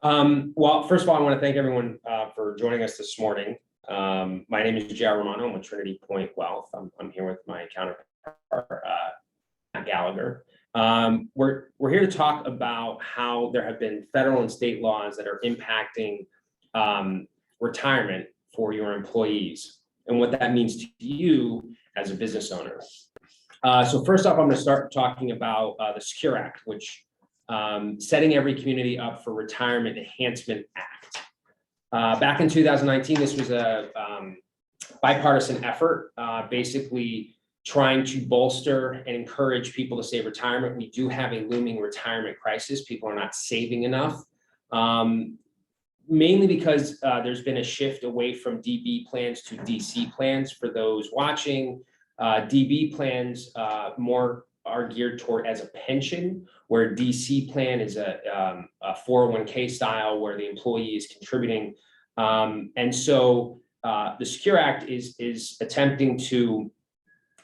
Well, first of all, I want to thank everyone for joining us this morning. My name is Romano. I'm with TrinityPoint Wealth. I'm here with my counterpart, Matt Gallagher. We're here to talk about how there have been federal and state laws that are impacting retirement for your employees and what that means to you as a business owner. So first off, I'm going to start talking about the Secure Act, which setting every community up for retirement enhancement act. Back in 2019, this was a bipartisan effort, basically trying to bolster and encourage people to save retirement. We do have a looming retirement crisis. People are not saving enough, mainly because there's been a shift away from DB plans to DC plans. For those watching, DB plans more are geared toward as a pension, where DC plan is a 401k style where the employee is contributing. And so the Secure Act is attempting to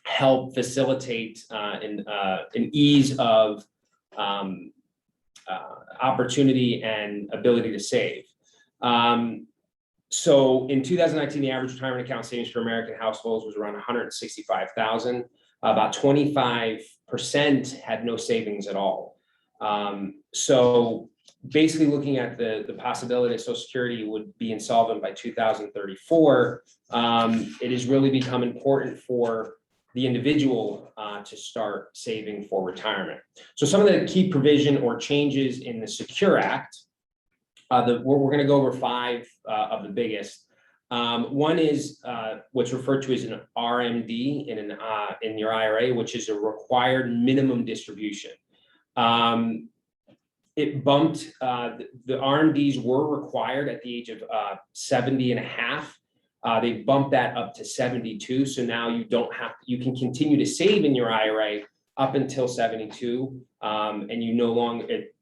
help facilitate an ease of opportunity and ability to save. So in 2019, the average retirement account savings for American households was around 165,000. About 25% had no savings at all. So basically looking at the possibility that Social Security would be insolvent by 2034, it has really become important for the individual to start saving for retirement. So some of the key provision or changes in the Secure Act, we're going to go over five of the biggest. One is what's referred to as an RMD in your IRA, which is a required minimum distribution. It bumped, the RMDs were required at the age of 70 and a half. They bumped that up to 72. So now you can continue to save in your IRA up until 72, and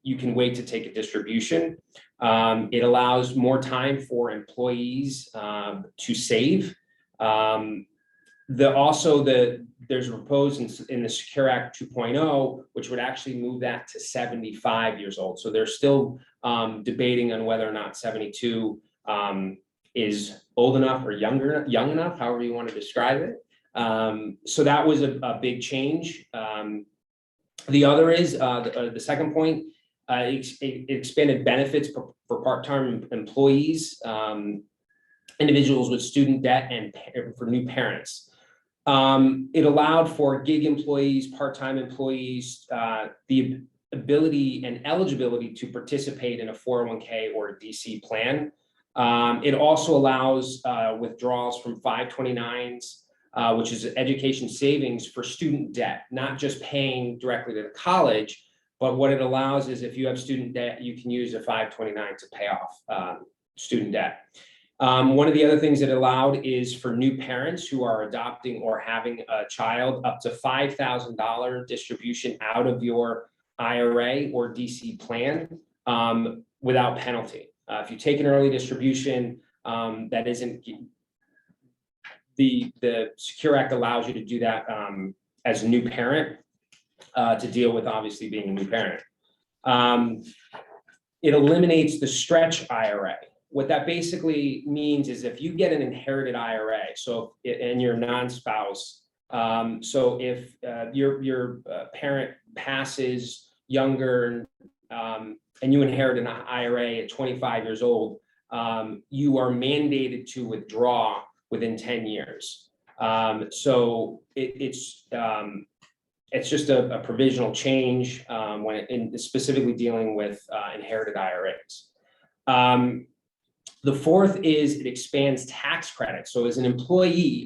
you can wait to take a distribution. It allows more time for employees to save. There's a proposed in the Secure Act 2.0, which would actually move that to 75 years old. So they're still debating on whether or not 72 is old enough or young enough, however you want to describe it. So that was a big change. The other is the second point. It expanded benefits for part-time employees, individuals with student debt, and for new parents. It allowed for gig employees, part-time employees, the ability and eligibility to participate in a 401k or a DC plan. It also allows withdrawals from 529s, which is education savings for student debt, not just paying directly to the college. But what it allows is if you have student debt, you can use a 529 to pay off student debt. One of the other things it allowed is for new parents who are adopting or having a child, up to $5,000 distribution out of your IRA or DC plan without penalty. If you take an early distribution, that isn't, the Secure Act allows you to do that as a new parent. To deal with obviously being a new parent. It eliminates the stretch IRA. What that basically means is if you get an inherited IRA, and you're a non-spouse, so if your parent passes younger and you inherit an IRA at 25 years old, you are mandated to withdraw within 10 years. So it's just a provisional change specifically dealing with inherited IRAs. The fourth is it expands tax credits. So as an employer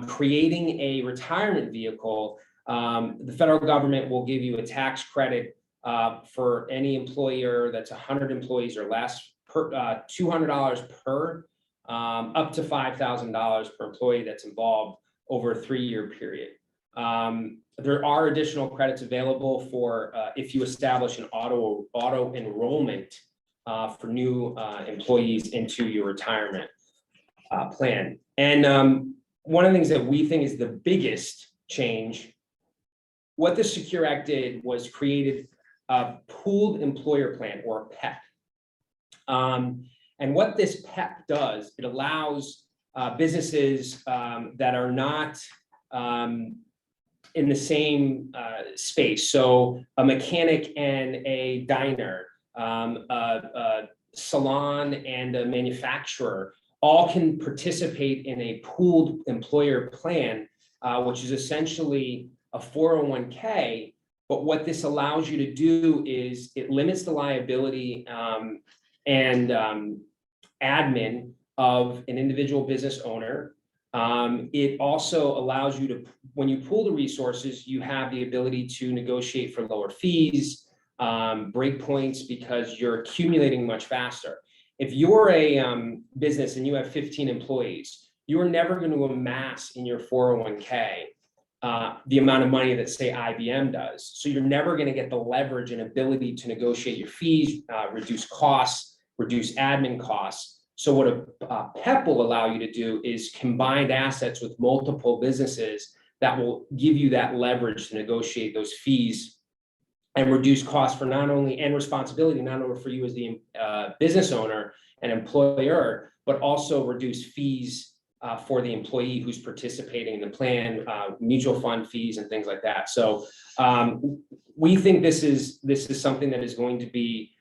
creating a retirement vehicle, the federal government will give you a tax credit for any employer that's 100 employees or less, $200 per, up to $5,000 per employee that's involved over a 3-year period. There are additional credits available for if you establish an auto enrollment for new employees into your retirement plan. And one of the things that we think is the biggest change, what the Secure Act did was created a pooled employer plan, or a PEP. And what this PEP does, it allows businesses that are not in the same space. So a mechanic and a diner, a salon and a manufacturer, all can participate in a pooled employer plan, which is essentially a 401k. But what this allows you to do is it limits the liability and admin of an individual business owner. It also allows you to, when you pool the resources, you have the ability to negotiate for lower fees, break points, because you're accumulating much faster. If you're a business and you have 15 employees, you're never going to amass in your 401k the amount of money that, say, IBM does. So you're never going to get the leverage and ability to negotiate your fees, reduce costs, reduce admin costs. So what a PEP will allow you to do is combined assets with multiple businesses that will give you that leverage to negotiate those fees and reduce costs for not only, and responsibility, not only for you as the business owner and employer, but also reduce fees for the employee who's participating in the plan, mutual fund fees and things like that. So we think this is something that is going to be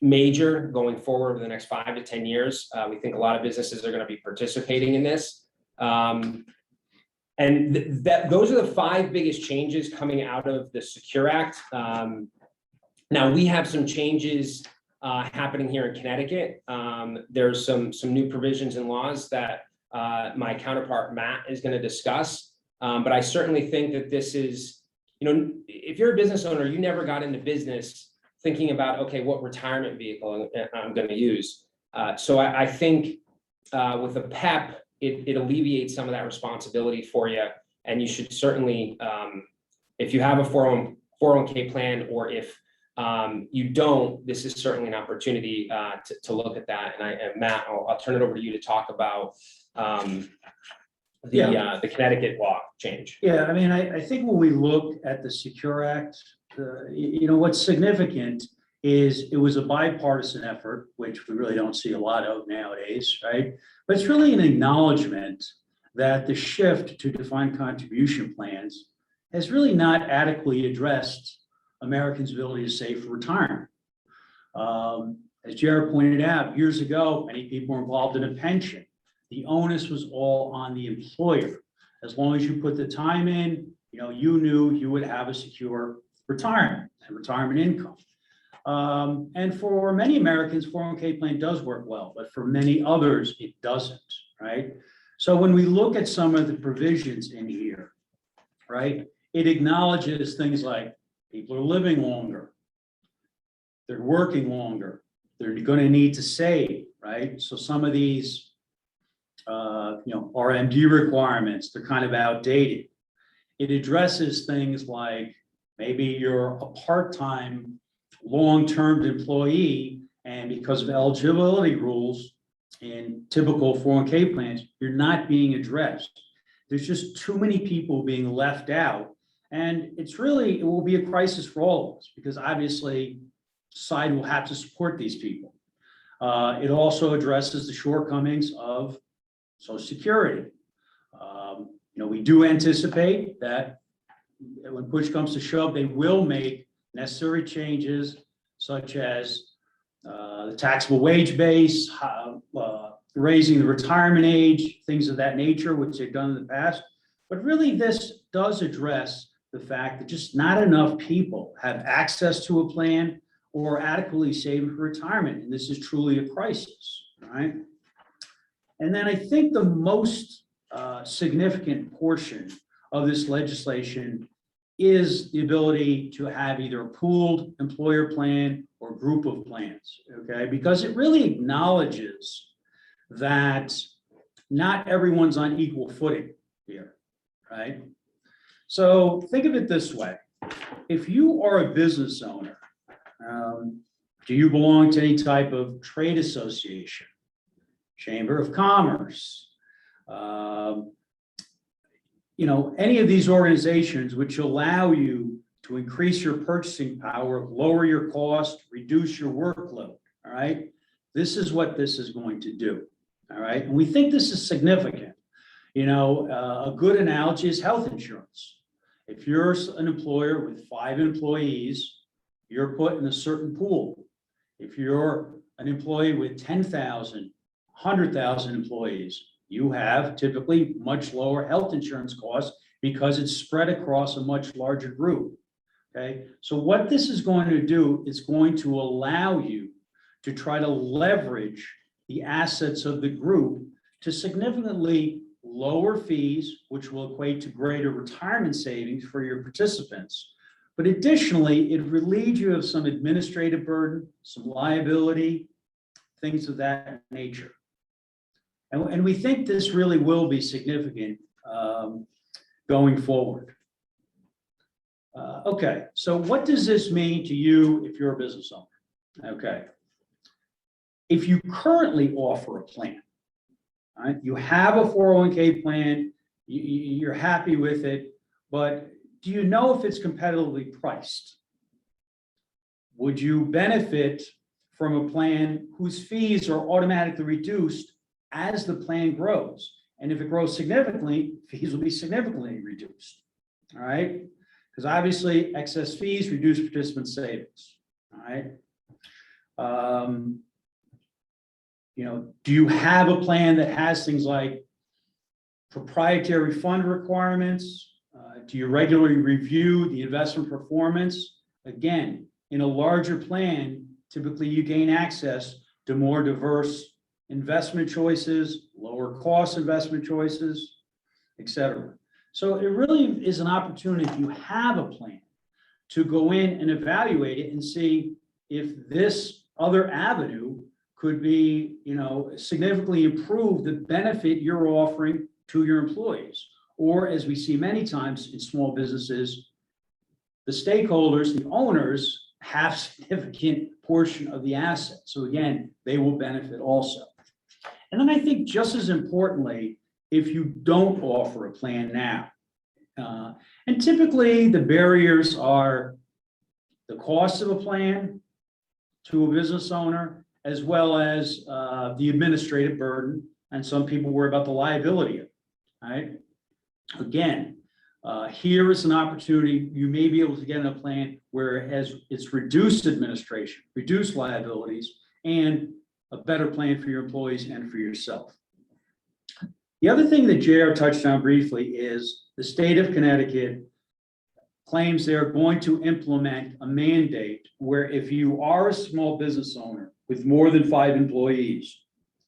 major going forward over the next 5 to 10 years. We think a lot of businesses are going to be participating in this. And those are the 5 biggest changes coming out of the Secure Act. Now we have some changes happening here in Connecticut. There's some new provisions and laws that my counterpart Matt is going to discuss. But I certainly think that this is, if you're a business owner, you never got into business thinking about, okay, what retirement vehicle I'm going to use. So I think with a PEP, it alleviates some of that responsibility for you. And you should certainly, if you have a 401k plan, or if you don't, this is certainly an opportunity to look at that. And Matt, I'll turn it over to you to talk about the Connecticut law change. Yeah, I mean, I think when we look at the Secure Act, what's significant is it was a bipartisan effort, which we really don't see a lot of nowadays, right? But it's really an acknowledgement that the shift to defined contribution plans has really not adequately addressed Americans' ability to save for retirement. As Jared pointed out, years ago, many people were involved in a pension. The onus was all on the employer. As long as you put the time in, you knew you would have a secure retirement and retirement income. And for many Americans, 401k plan does work well, but for many others, it doesn't, right? So when we look at some of the provisions in here, right, it acknowledges things like people are living longer, they're working longer, they're going to need to save, right? So some of these, RMD requirements, they're kind of outdated. It addresses things like maybe you're a part-time, long-term employee, and because of eligibility rules in typical 401k plans, you're not being addressed. There's just too many people being left out. And it will be a crisis for all of us, because obviously society will have to support these people. It also addresses the shortcomings of Social Security. We do anticipate that when push comes to shove, they will make necessary changes, such as the taxable wage base, raising the retirement age, things of that nature, which they've done in the past. But really, this does address the fact that just not enough people have access to a plan or adequately saving for retirement. And this is truly a crisis, right? And then I think the most significant portion of this legislation is the ability to have either a pooled employer plan or group of plans, okay? Because it really acknowledges that not everyone's on equal footing here, right? So think of it this way. If you are a business owner, do you belong to any type of trade association, Chamber of Commerce, any of these organizations which allow you to increase your purchasing power, lower your cost, reduce your workload, all right? This is what this is going to do, all right? And we think this is significant. You know, a good analogy is health insurance. If you're an employer with 5 employees, you're put in a certain pool. If you're an employee with 10,000, 100,000 employees, you have typically much lower health insurance costs because it's spread across a much larger group. Okay, so what this is going to do is going to allow you to try to leverage the assets of the group to significantly lower fees, which will equate to greater retirement savings for your participants. But additionally, it relieves you of some administrative burden, some liability, things of that nature. And we think this really will be significant going forward. Okay, so what does this mean to you if you're a business owner? Okay. If you currently offer a plan, all right, you have a 401k plan, you're happy with it, but do you know if it's competitively priced? Would you benefit from a plan whose fees are automatically reduced as the plan grows? And if it grows significantly, fees will be significantly reduced, all right? Because obviously excess fees reduce participant savings, all right? You know, do you have a plan that has things like proprietary fund requirements? Do you regularly review the investment performance? Again, in a larger plan, typically you gain access to more diverse investment choices, lower cost investment choices, et cetera. So it really is an opportunity, if you have a plan, to go in and evaluate it and see if this other avenue could be, you know, significantly improve the benefit you're offering to your employees. Or as we see many times in small businesses, the stakeholders, the owners, have significant portion of the asset. So again, they will benefit also. And then I think just as importantly, if you don't offer a plan now, and typically the barriers are the cost of a plan to a business owner, as well as the administrative burden, and some people worry about the liability of it, right? Again, here is an opportunity. You may be able to get in a plan where it's reduced administration, reduced liabilities, and a better plan for your employees and for yourself. The other thing that JR touched on briefly is the state of Connecticut claims they're going to implement a mandate where if you are a small business owner with more than 5 employees,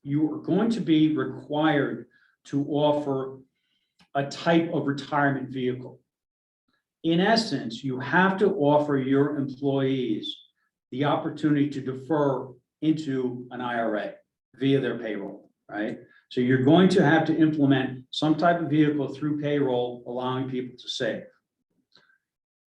you are going to be required to offer a type of retirement vehicle. In essence, you have to offer your employees the opportunity to defer into an IRA via their payroll, right? So you're going to have to implement some type of vehicle through payroll, allowing people to save.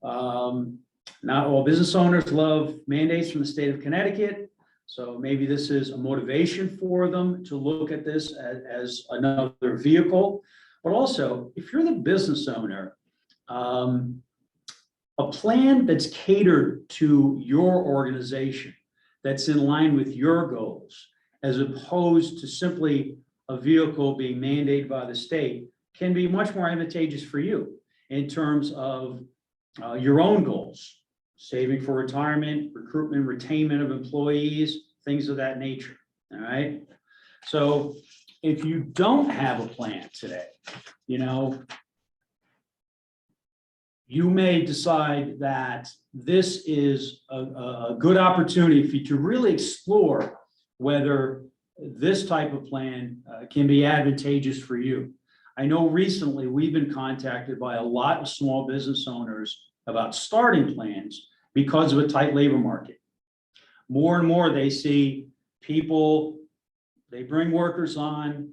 Not all business owners love mandates from the state of Connecticut, so maybe this is a motivation for them to look at this as another vehicle. But also, if you're the business owner, a plan that's catered to your organization, that's in line with your goals, as opposed to simply a vehicle being mandated by the state, can be much more advantageous for you in terms of your own goals, saving for retirement, recruitment, retainment of employees, things of that nature, all right? So if you don't have a plan today, you know, you may decide that this is a good opportunity for you to really explore whether this type of plan can be advantageous for you. I know recently we've been contacted by a lot of small business owners about starting plans because of a tight labor market. More and more they see people, they bring workers on,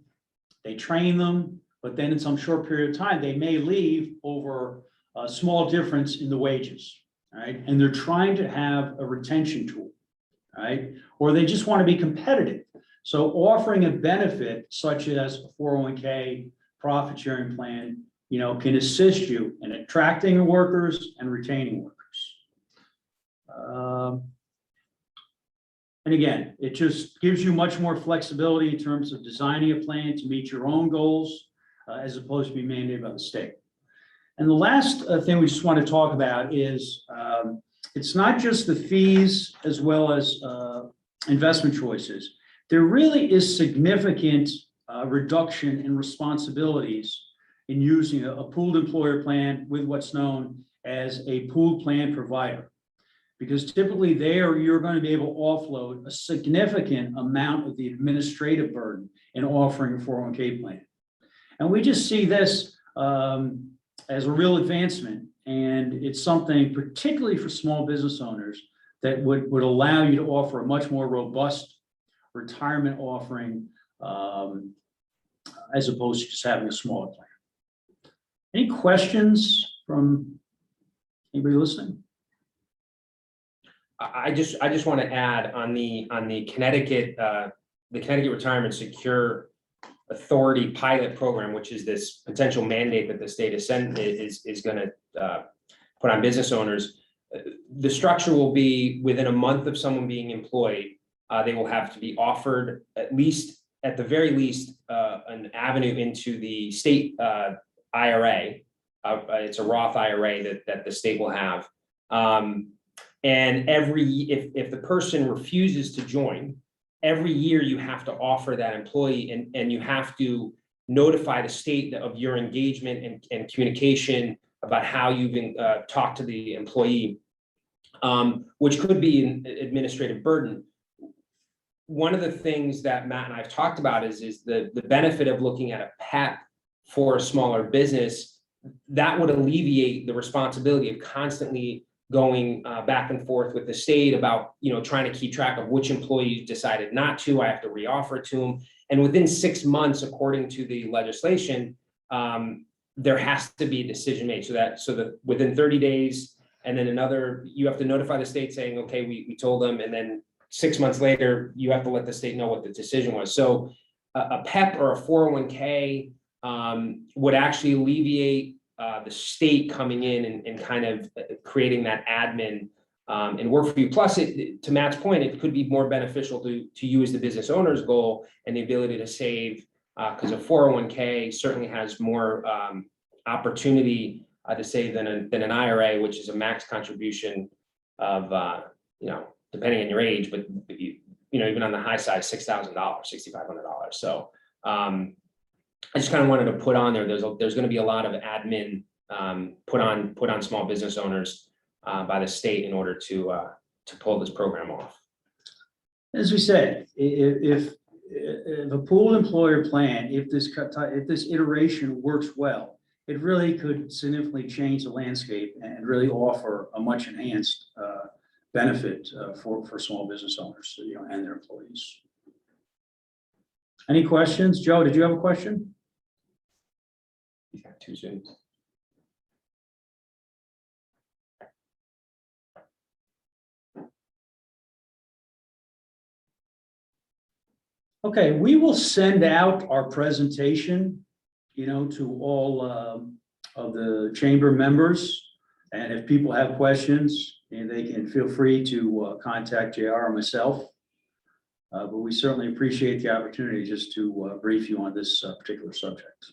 they train them, but then in some short period of time, they may leave over a small difference in the wages, right? And they're trying to have a retention tool, right? Or they just want to be competitive. So offering a benefit such as a 401k profit sharing plan, you know, can assist you in attracting workers and retaining workers. And again, it just gives you much more flexibility in terms of designing a plan to meet your own goals, as opposed to be mandated by the state. And the last thing we just want to talk about is it's not just the fees as well as investment choices. There really is significant reduction in responsibilities in using a pooled employer plan with what's known as a pooled plan provider. Because typically there, you're going to be able to offload a significant amount of the administrative burden in offering a 401k plan. And we just see this as a real advancement. And it's something particularly for small business owners that would allow you to offer a much more robust retirement offering as opposed to just having a smaller plan. Any questions from anybody listening? I just want to add on the Connecticut Retirement Secure Authority pilot program, which is this potential mandate that the state is going to put on business owners. The structure will be within a month of someone being employed, they will have to be offered at the very least, an avenue into the state IRA. It's a Roth IRA that the state will have. And if the person refuses to join, every year you have to offer that employee and you have to notify the state of your engagement and communication about how you've been talked to the employee, which could be an administrative burden. One of the things that Matt and I have talked about is the benefit of looking at a PEP for a smaller business. That would alleviate the responsibility of constantly going back and forth with the state about, trying to keep track of which employees decided not to. I have to reoffer to them. And within 6 months, according to the legislation, there has to be a decision made so that within 30 days, and then you have to notify the state saying, okay, we told them. And then 6 months later, you have to let the state know what the decision was. So a PEP or a 401k would actually alleviate the state coming in and kind of creating that admin and work for you. Plus, to Matt's point, it could be more beneficial to you as the business owner's goal and the ability to save, because a 401k certainly has more opportunity to save than an IRA, which is a max contribution of, depending on your age, but even on the high side, $6,000, $6,500. So I just kind of wanted to put on there. There's going to be a lot of admin put on small business owners by the state in order to pull this program off. As we said, if a pooled employer plan, if this iteration works well, it really could significantly change the landscape and really offer a much enhanced benefit for small business owners, and their employees. Any questions? Joe, did you have a question? Yeah, too soon. Okay, we will send out our presentation, to all of the chamber members. And if people have questions, they can feel free to contact JR or myself. But we certainly appreciate the opportunity just to brief you on this particular subject.